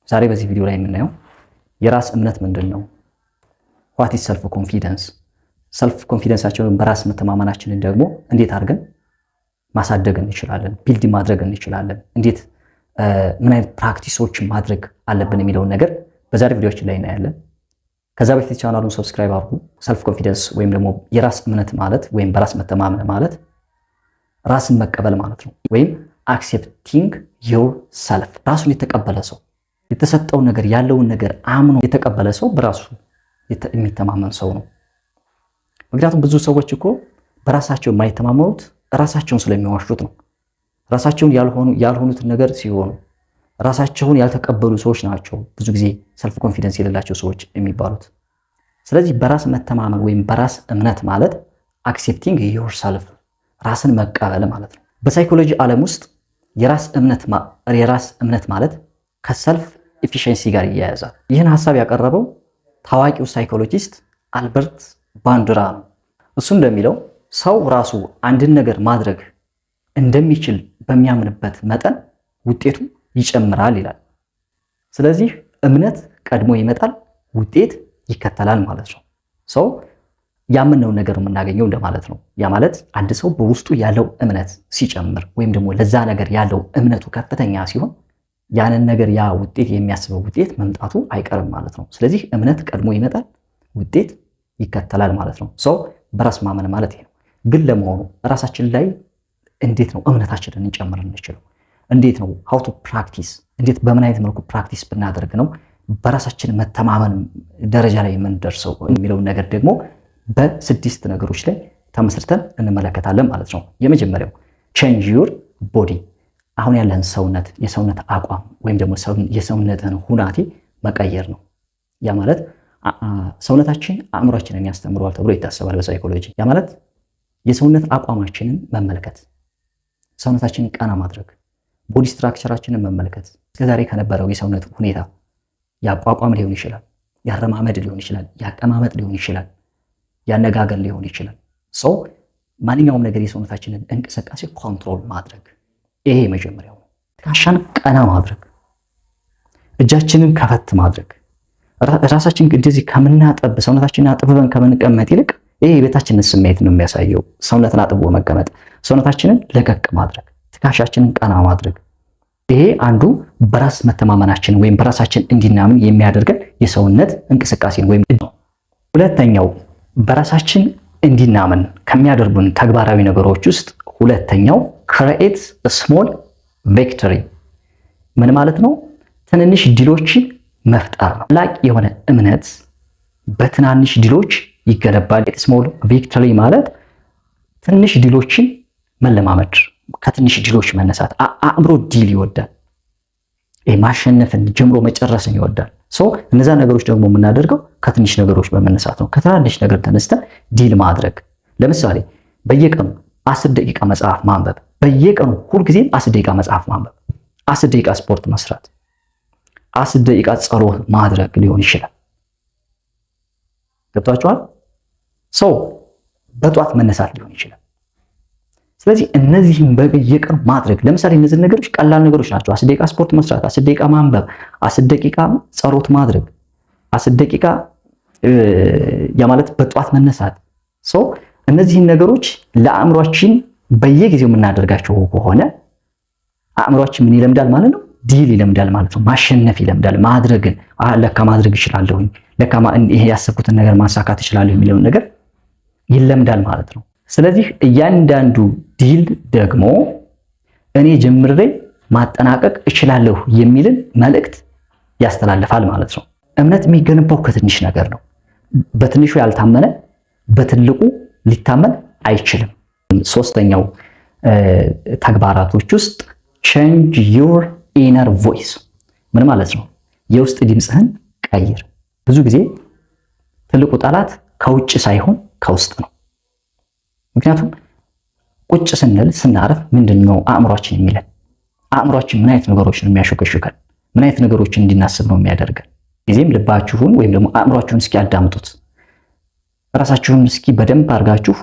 ዛሬ በዚህ ቪዲዮ ላይ የምናየው የራስ እምነት ምንድነው? what is self confidence ሰልፍ ኮንፊደንሳችንን በራስ መተማመናችንን ደግሞ እንዴት አድርገን ማሳደግ እንችላለን፣ ቢልድ ማድረግ እንችላለን፣ እንዴት ምን አይነት ፕራክቲሶች ማድረግ አለብን የሚለውን ነገር በዛሬ ቪዲዮችን ላይ እናያለን። ከዛ በፊት ቻናሉን ሰብስክራይብ አድርጉ። ሰልፍ ኮንፊደንስ ወይም ደግሞ የራስ እምነት ማለት ወይም በራስ መተማመን ማለት ራስን መቀበል ማለት ነው። ወይም accepting yourself ራሱን የተቀበለ ሰው የተሰጠው ነገር ያለውን ነገር አምኖ የተቀበለ ሰው በራሱ የሚተማመን ሰው ነው። ምክንያቱም ብዙ ሰዎች እኮ በራሳቸው የማይተማመኑት ራሳቸውን ስለሚዋሹት ነው። ራሳቸውን ያልሆኑትን ነገር ሲሆኑ ራሳቸውን ያልተቀበሉ ሰዎች ናቸው ብዙ ጊዜ ሰልፍ ኮንፊደንስ የሌላቸው ሰዎች የሚባሉት። ስለዚህ በራስ መተማመን ወይም በራስ እምነት ማለት accepting yourself ራስን መቀበል ማለት ነው። በሳይኮሎጂ ዓለም ውስጥ የራስ እምነት ማለት ከሰልፍ ኤፊሺየንሲ ጋር ይያያዛል። ይህን ሐሳብ ያቀረበው ታዋቂው ሳይኮሎጂስት አልበርት ባንድራ ነው። እሱ እንደሚለው ሰው ራሱ አንድን ነገር ማድረግ እንደሚችል በሚያምንበት መጠን ውጤቱ ይጨምራል ይላል። ስለዚህ እምነት ቀድሞ ይመጣል፣ ውጤት ይከተላል ማለት ነው። ሰው ያመነው ነገር የምናገኘው እንደማለት ነው። ያ ማለት አንድ ሰው በውስጡ ያለው እምነት ሲጨምር ወይም ደግሞ ለዛ ነገር ያለው እምነቱ ከፍተኛ ሲሆን ያንን ነገር ያ ውጤት የሚያስበው ውጤት መምጣቱ አይቀርም ማለት ነው። ስለዚህ እምነት ቀድሞ ይመጣል፣ ውጤት ይከተላል ማለት ነው። ሰው በራስ ማመን ማለት ይሄ ነው። ግን ለመሆኑ ራሳችን ላይ እንዴት ነው እምነታችንን እንጨምር እንችለው? እንዴት ነው how to practice እንዴት በምን አይነት መልኩ ፕራክቲስ ብናደርግ ነው በራሳችን መተማመን ደረጃ ላይ የምንደርሰው የሚለውን ነገር ደግሞ በስድስት ነገሮች ላይ ተመስርተን እንመለከታለን ማለት ነው። የመጀመሪያው change your body አሁን ያለን የሰውነት አቋም ወይም ደግሞ የሰውነትን ሁናቴ መቀየር ነው። ያ ማለት ሰውነታችን አእምሯችንን ያስተምረዋል ተብሎ ይታሰባል በሳይኮሎጂ። ያ ማለት የሰውነት አቋማችንን መመልከት፣ ሰውነታችንን ቀና ማድረግ፣ ቦዲ ስትራክቸራችንን መመልከት፣ እስከዛሬ ከነበረው የሰውነት ሁኔታ ያቋቋም ሊሆን ይችላል፣ ያረማመድ ሊሆን ይችላል፣ ያቀማመጥ ሊሆን ይችላል፣ ያነጋገር ሊሆን ይችላል። ሰው ማንኛውም ነገር የሰውነታችንን እንቅስቃሴ ኮንትሮል ማድረግ ይሄ መጀመሪያው ነው። ትከሻን ቀና ማድረግ፣ እጃችንን ከፈት ማድረግ፣ ራሳችን እንደዚህ ከምናጠብ ሰውነታችንን አጥብበን ከምንቀመጥ ይልቅ ይሄ የቤታችንን ስሜት ነው የሚያሳየው። ሰውነትን አጥቦ መቀመጥ፣ ሰውነታችንን ለቀቅ ማድረግ፣ ትከሻችንን ቀና ማድረግ ይሄ አንዱ በራስ መተማመናችን ወይም በራሳችን እንዲናምን የሚያደርገን የሰውነት እንቅስቃሴ ወይም ነው። ሁለተኛው በራሳችን እንዲናምን ከሚያደርጉን ተግባራዊ ነገሮች ውስጥ ሁለተኛው create a small victory ምን ማለት ነው? ትንንሽ ድሎችን መፍጠር ነው። ላቅ የሆነ እምነት በትናንሽ ድሎች ይገነባል። small victory ማለት ትንሽ ድሎችን መለማመድ፣ ከትንሽ ድሎች መነሳት። አእምሮ ድል ይወዳል። ማሸነፍን ጀምሮ መጨረስን ይወዳል። እነዛ ነገሮች ደግሞ የምናደርገው ከትንሽ ነገሮች በመነሳት ነው። ከትናንሽ ነገር ተነስተን ዲል ማድረግ። ለምሳሌ በየቀኑ 10 ደቂቃ መጽሐፍ ማንበብ፣ በየቀኑ ሁልጊዜም 10 ደቂቃ መጽሐፍ ማንበብ፣ 10 ደቂቃ ስፖርት መስራት፣ 10 ደቂቃ ጸሎት ማድረግ ሊሆን ይችላል። ገብቷችኋል? በጧት መነሳት ሊሆን ይችላል። ስለዚህ እነዚህን በየቀኑ ማድረግ፣ ለምሳሌ እነዚህ ነገሮች ቀላል ነገሮች ናቸው። 10 ደቂቃ ስፖርት መስራት፣ 10 ደቂቃ ማንበብ፣ 10 ደቂቃ ጸሎት ማድረግ፣ 10 ደቂቃ ያ ማለት በጧት መነሳት። እነዚህን ነገሮች ለአእምሯችን በየጊዜው የምናደርጋቸው ከሆነ አእምሯችን ምን ይለምዳል ማለት ነው? ዲል ይለምዳል ማለት ነው። ማሸነፍ ይለምዳል። ማድረግን ለካ ማድረግ እችላለሁ፣ ለካ ይሄ ያሰብኩትን ነገር ማሳካት እችላለሁ የሚለውን ነገር ይለምዳል ማለት ነው። ስለዚህ እያንዳንዱ ዲል ደግሞ እኔ ጀምሬ ማጠናቀቅ እችላለሁ የሚልን መልእክት ያስተላልፋል ማለት ነው። እምነት የሚገነባው ከትንሽ ነገር ነው። በትንሹ ያልታመነ በትልቁ ሊታመን አይችልም። ሶስተኛው ተግባራቶች ውስጥ change your inner voice ምን ማለት ነው? የውስጥ ድምፅህን ቀይር። ብዙ ጊዜ ትልቁ ጠላት ከውጭ ሳይሆን ከውስጥ ነው። ምክንያቱም ቁጭ ስንል ስናረፍ ምንድነው አእምሯችን የሚለን? አእምሯችን ምን አይነት ነገሮችን ነው የሚያሾከሹከን? ምን አይነት ነገሮችን እንድናስብ ነው የሚያደርገን? ጊዜም ልባችሁን ወይም ደግሞ አእምሯችሁን እስኪ ያዳምጡት። ራሳችሁን እስኪ በደንብ አርጋችሁ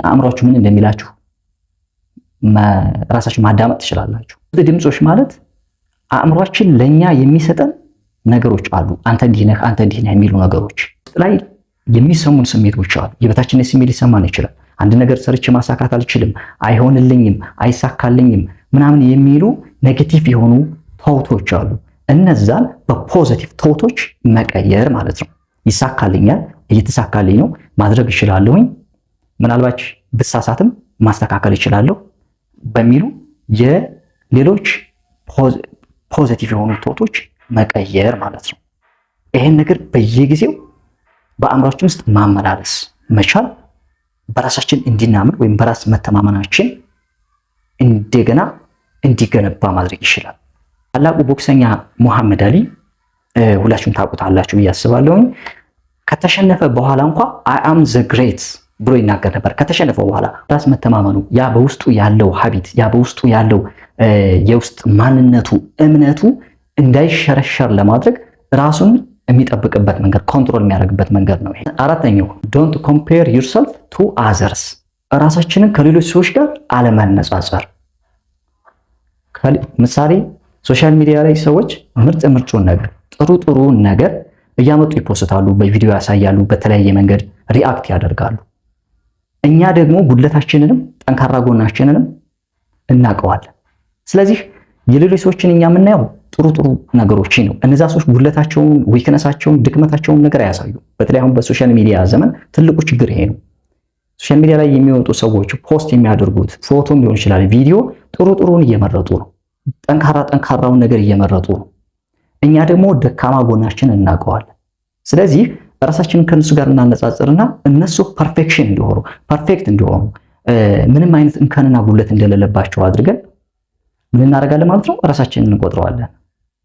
አእምሯችሁ ምን እንደሚላችሁ ራሳችሁ ማዳመጥ ትችላላችሁ። ድምጾች ማለት አእምሯችን ለኛ የሚሰጠን ነገሮች አሉ። አንተ እንዲህ ነህ፣ አንተ እንዲህ ነህ የሚሉ ነገሮች ላይ የሚሰሙን ስሜቶች አሉ። የበታችነት ስሜት ሊሰማን ይችላል። አንድ ነገር ሰርቼ ማሳካት አልችልም፣ አይሆንልኝም፣ አይሳካልኝም ምናምን የሚሉ ኔጌቲቭ የሆኑ ተውቶች አሉ። እነዛን በፖዚቲቭ ተውቶች መቀየር ማለት ነው። ይሳካልኛል፣ እየተሳካልኝ ነው፣ ማድረግ እችላለሁኝ፣ ምናልባት ብሳሳትም ማስተካከል እችላለሁ በሚሉ የሌሎች ፖዚቲቭ የሆኑ ተውቶች መቀየር ማለት ነው። ይሄን ነገር በየጊዜው በአእምሯችን ውስጥ ማመላለስ መቻል በራሳችን እንድናምን ወይም በራስ መተማመናችን እንደገና እንዲገነባ ማድረግ ይችላል። ታላቁ ቦክሰኛ ሙሐመድ አሊ ሁላችሁም ታውቁታላችሁ ብዬ አስባለሁ። ከተሸነፈ በኋላ እንኳ አይ አም ዘ ግሬት ብሎ ይናገር ነበር። ከተሸነፈ በኋላ ራስ መተማመኑ ያ በውስጡ ያለው ሀቢት ያ በውስጡ ያለው የውስጥ ማንነቱ እምነቱ እንዳይሸረሸር ለማድረግ ራሱን የሚጠብቅበት መንገድ ኮንትሮል የሚያደርግበት መንገድ ነው። አራተኛው ዶንት ኮምፔር ዩርሰልፍ ቱ አዘርስ፣ ራሳችንን ከሌሎች ሰዎች ጋር አለማነጻጸር። ምሳሌ ሶሻል ሚዲያ ላይ ሰዎች ምርጡን ነገር ጥሩን ነገር እያመጡ ይፖስታሉ፣ በቪዲዮ ያሳያሉ፣ በተለያየ መንገድ ሪአክት ያደርጋሉ። እኛ ደግሞ ጉድለታችንንም ጠንካራ ጎናችንንም እናውቀዋለን። ስለዚህ የሌሎች ሰዎችን እኛ የምናየው ጥሩ ነገሮች ነው። እነዛ ሰዎች ጉድለታቸውን፣ ዊክነሳቸውን፣ ድክመታቸውን ነገር አያሳዩ። በተለይ አሁን በሶሻል ሚዲያ ዘመን ትልቁ ችግር ይሄ ነው። ሶሻል ሚዲያ ላይ የሚወጡ ሰዎች ፖስት የሚያደርጉት ፎቶም ሊሆን ይችላል፣ ቪዲዮ ጥሩን እየመረጡ ነው። ጠንካራውን ነገር እየመረጡ ነው። እኛ ደግሞ ደካማ ጎናችን እናውቀዋለን። ስለዚህ ራሳችንን ከነሱ ጋር እናነጻጽርና እነሱ ፐርፌክት እንዲሆኑ ምንም አይነት እንከንና ጉድለት እንደሌለባቸው አድርገን ምን እናደርጋለን ማለት ነው? ራሳችንን እንቆጥረዋለን።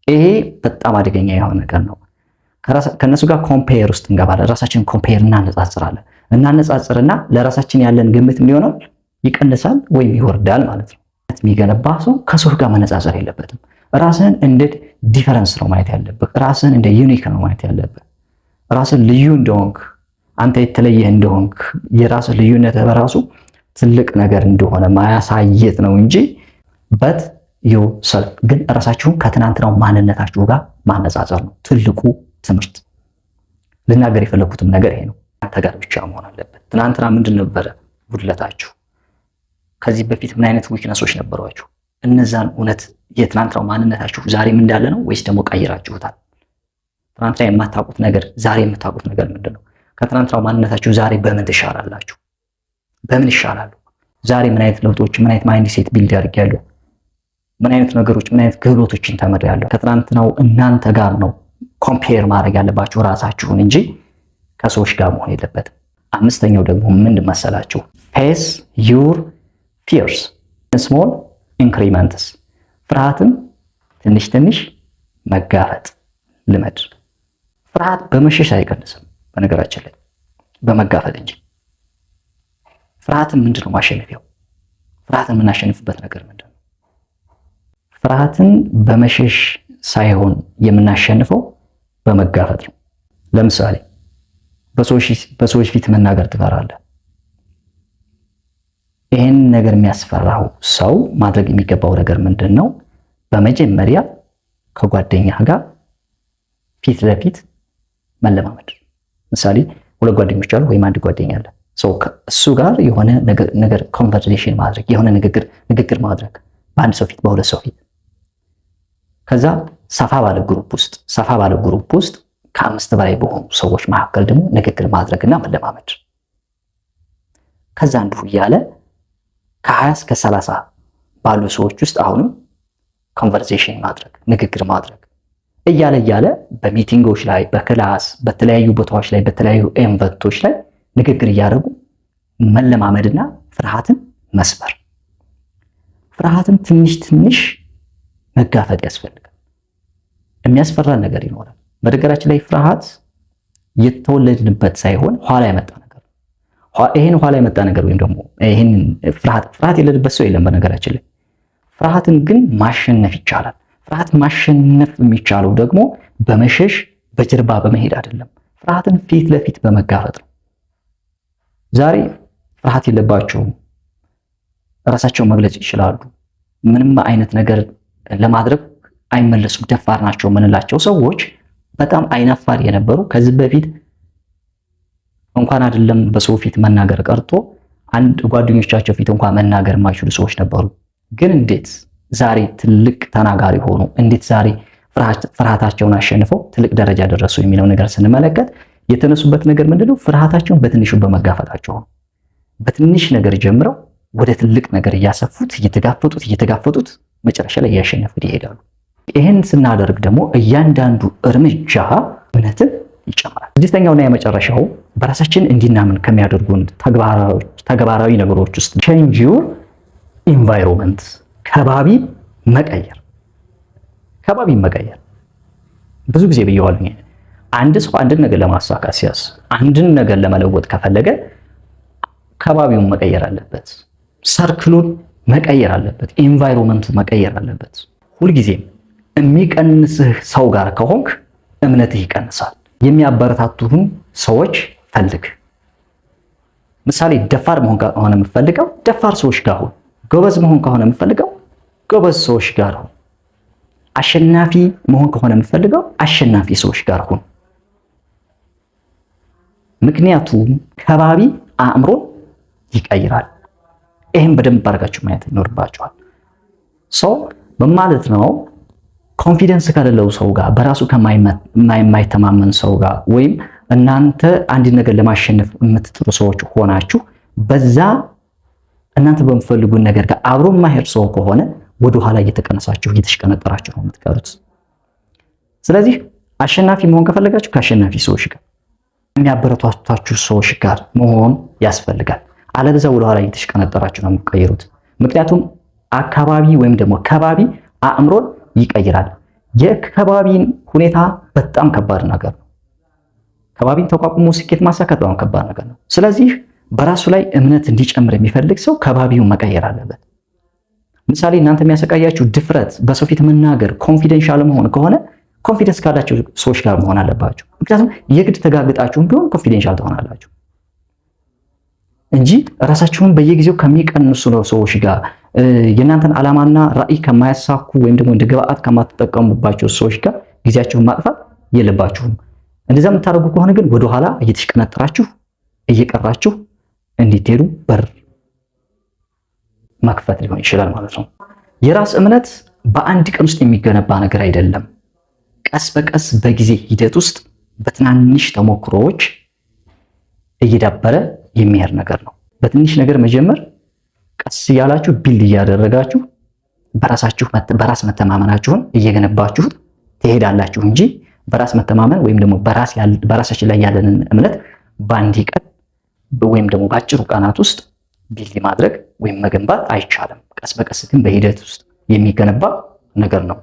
ይሄ በጣም አደገኛ የሆነ ነገር ነው። ከነሱ ጋር ኮምፔር ውስጥ እንገባለን። ራሳችንን ኮምፔር እናነጻጽርና ለራሳችን ያለን ግምት የሚሆነው ይቀንሳል ወይም ይወርዳል ማለት ነው። የሚገነባ ሰው ከሰው ጋር መነጻጸር የለበትም። ራስን እንደ ዲፈረንስ ነው ማየት ያለብህ። ራስን እንደ ዩኒክ ነው ማየት ያለብህ። ራስን ልዩ እንደሆንክ፣ አንተ የተለየህ እንደሆንክ፣ የራስህ ልዩነት በራሱ ትልቅ ነገር እንደሆነ ማያሳየት ነው እንጂ በት ዮርሰልፍ ግን ራሳችሁን ከትናንትናው ማንነታችሁ ጋር ማነጻጸር ነው ትልቁ ትምህርት። ልናገር የፈለኩትም ነገር ይሄ ነው። አንተ ጋር ብቻ መሆን አለበት። ትናንትና ምንድን ነበረ ጉድለታችሁ? ከዚህ በፊት ምን አይነት ዊክነሶች ነበሯችሁ? እነዛን እውነት የትናንትናው ማንነታችሁ ዛሬም እንዳለ ነው ወይስ ደግሞ ቀይራችሁታል? ትናንትና የማታውቁት ነገር ዛሬ የምታውቁት ነገር ምንድን ነው? ከትናንትናው ማንነታችሁ ዛሬ በምን ትሻላላችሁ? በምን ይሻላሉ? ዛሬ ምን አይነት ለውጦች፣ ምን አይነት ማይንድ ሴት ቢልድ አድርጊያለሁ? ምን አይነት ነገሮች፣ ምን አይነት ክህሎቶችን ተምሬያለሁ? ከትናንትናው እናንተ ጋር ነው ኮምፔር ማድረግ ያለባችሁ ራሳችሁን እንጂ ከሰዎች ጋር መሆን የለበትም። አምስተኛው ደግሞ ምንድን መሰላችሁ? ፌስ ዩር ፊርስ ስሞል ኢንክሪመንትስ። ፍርሃትን ትንሽ መጋፈጥ ልመድ። ፍርሃት በመሸሽ አይቀንስም፣ በነገራችን ላይ በመጋፈጥ እንጂ። ፍርሃትን ምንድን ነው ማሸነፊያው? ፍርሃትን የምናሸንፍበት ነገር ምንድን ነው? ፍርሃትን በመሸሽ ሳይሆን የምናሸንፈው በመጋፈጥ ነው። ለምሳሌ በሰዎች ፊት መናገር ትፈራለህ። ይህን ነገር የሚያስፈራው ሰው ማድረግ የሚገባው ነገር ምንድን ነው? በመጀመሪያ ከጓደኛ ጋር ፊት ለፊት መለማመድ። ምሳሌ ሁለት ጓደኞች አሉ ወይም አንድ ጓደኛ አለ። እሱ ጋር የሆነ ነገር ኮንቨርሴሽን ማድረግ፣ የሆነ ንግግር ማድረግ በአንድ ሰው ፊት፣ በሁለት ሰው ፊት። ከዛ ሰፋ ባለ ግሩፕ ውስጥ ከ5 በላይ በሆኑ ሰዎች መካከል ደግሞ ንግግር ማድረግና መለማመድ። ከዛ እንዲሁ እያለ ከ20 እስከ 30 ባሉ ሰዎች ውስጥ አሁንም ኮንቨርሴሽን ማድረግ፣ ንግግር ማድረግ እያለ በሚቲንጎች ላይ፣ በክላስ፣ በተለያዩ ቦታዎች ላይ፣ በተለያዩ ኢቨንቶች ላይ ንግግር እያደረጉ መለማመድና ፍርሃትን መስበር። ፍርሃትን ትንሽ መጋፈጥ ያስፈልጋል። የሚያስፈራ ነገር ይኖራል። በነገራችን ላይ ፍርሃት የተወለድንበት ሳይሆን ኋላ የመጣ ነገር ነው። ይሄን ኋላ የመጣ ነገር ወይም ደግሞ ይሄን ፍርሃት የሌለበት ሰው የለም በነገራችን ላይ። ፍርሃትን ግን ማሸነፍ ይቻላል። ፍርሃት ማሸነፍ የሚቻለው ደግሞ በመሸሽ በጀርባ በመሄድ አይደለም። ፍርሃትን ፊት ለፊት በመጋፈጥ ነው። ዛሬ ፍርሃት የለባቸውም፣ ራሳቸውን መግለጽ ይችላሉ። ምንም አይነት ነገር ለማድረግ አይመለሱም ደፋር ናቸው የምንላቸው ሰዎች በጣም አይናፋር የነበሩ ከዚህ በፊት እንኳን አይደለም በሰው ፊት መናገር ቀርቶ አንድ ጓደኞቻቸው ፊት እንኳን መናገር የማይችሉ ሰዎች ነበሩ። ግን እንዴት ዛሬ ትልቅ ተናጋሪ ሆኑ? እንዴት ዛሬ ፍርሃታቸውን አሸንፈው ትልቅ ደረጃ ደረሱ የሚለው ነገር ስንመለከት የተነሱበት ነገር ምንድነው? ፍርሃታቸውን በትንሹ በመጋፈጣቸው ነው። በትንሽ ነገር ጀምረው ወደ ትልቅ ነገር እያሰፉት እየተጋፈጡት መጨረሻ ላይ እያሸነፉት ይሄዳሉ። ይህን ስናደርግ ደግሞ እያንዳንዱ እርምጃ እምነትን ይጨምራል። ስድስተኛውና የመጨረሻው በራሳችን እንዲናምን ከሚያደርጉን ተግባራዊ ነገሮች ውስጥ change your environment፣ ከባቢ መቀየር። ብዙ ጊዜ ብየዋለሁ። አንድ ሰው አንድን ነገር ለማሳካት ሲያስብ፣ አንድን ነገር ለመለወጥ ከፈለገ ከባቢውን መቀየር አለበት፣ ሰርክሉን መቀየር አለበት፣ ኢንቫይሮንመንቱ መቀየር አለበት። ሁልጊዜም የሚቀንስህ ሰው ጋር ከሆንክ እምነትህ ይቀንሳል። የሚያበረታቱህን ሰዎች ፈልግ። ምሳሌ ደፋር መሆን ከሆነ የምፈልገው ደፋር ሰዎች ጋር ሁን። ጎበዝ መሆን ከሆነ የምፈልገው ጎበዝ ሰዎች ጋር ሁን። አሸናፊ መሆን ከሆነ የምፈልገው አሸናፊ ሰዎች ጋር ሁን። ምክንያቱም ከባቢ አእምሮን ይቀይራል። ይህም በደንብ አድርጋችሁ ማየት ይኖርባችኋል። ሰው በማለት ነው ኮንፊደንስ ከሌለው ሰው ጋር፣ በራሱ ከማይተማመን ሰው ጋር ወይም እናንተ አንድ ነገር ለማሸነፍ የምትጥሩ ሰዎች ሆናችሁ በዛ እናንተ በምትፈልጉት ነገር ጋር አብሮ የማይሄድ ሰው ከሆነ ወደ ኋላ እየተቀነሳችሁ እየተሽቀነጠራችሁ ነው የምትቀሩት። ስለዚህ አሸናፊ መሆን ከፈለጋችሁ ከአሸናፊ ሰዎች ጋር፣ የሚያበረታቷችሁ ሰዎች ጋር መሆን ያስፈልጋል። አለበለዚያ ወደ ኋላ እየተሽቀነጠራችሁ ነው የምትቀይሩት። ምክንያቱም አካባቢ ወይም ደግሞ ከባቢ አእምሮን ይቀይራል። የከባቢን ሁኔታ በጣም ከባድ ነገር ነው። ከባቢን ተቋቁሞ ስኬት ማሳካት በጣም ከባድ ነገር ነው። ስለዚህ በራሱ ላይ እምነት እንዲጨምር የሚፈልግ ሰው ከባቢውን መቀየር አለበት። ምሳሌ እናንተ የሚያሰቃያችሁ ድፍረት፣ በሰው ፊት መናገር፣ ኮንፊደንሻል መሆን ከሆነ ኮንፊደንስ ካላቸው ሰዎች ጋር መሆን አለባችሁ። ምክንያቱም የግድ ተጋግጣችሁም ቢሆን ኮንፊደንሻል ትሆናላችሁ እንጂ ራሳችሁን በየጊዜው ከሚቀንሱ ሰዎች ጋር የእናንተን ዓላማና ራዕይ ከማያሳኩ ወይም ደግሞ እንደ ግብአት ከማትጠቀሙባቸው ሰዎች ጋር ጊዜያችሁን ማጥፋት የለባችሁም። እንደዛ የምታደርጉ ከሆነ ግን ወደኋላ እየተሽቀነጠራችሁ እየቀራችሁ እንድትሄዱ በር መክፈት ሊሆን ይችላል ማለት ነው። የራስ እምነት በአንድ ቀን ውስጥ የሚገነባ ነገር አይደለም። ቀስ በቀስ በጊዜ ሂደት ውስጥ በትናንሽ ተሞክሮዎች እየዳበረ የሚሄድ ነገር ነው። በትንሽ ነገር መጀመር፣ ቀስ እያላችሁ ቢልድ እያደረጋችሁ በራስ መተማመናችሁን እየገነባችሁ ትሄዳላችሁ እንጂ በራስ መተማመን ወይም ደግሞ በራሳችን ላይ ያለንን እምነት በአንድ ቀን ወይም ደግሞ በአጭሩ ቀናት ውስጥ ቢልድ ማድረግ ወይም መገንባት አይቻልም። ቀስ በቀስ ግን በሂደት ውስጥ የሚገነባ ነገር ነው።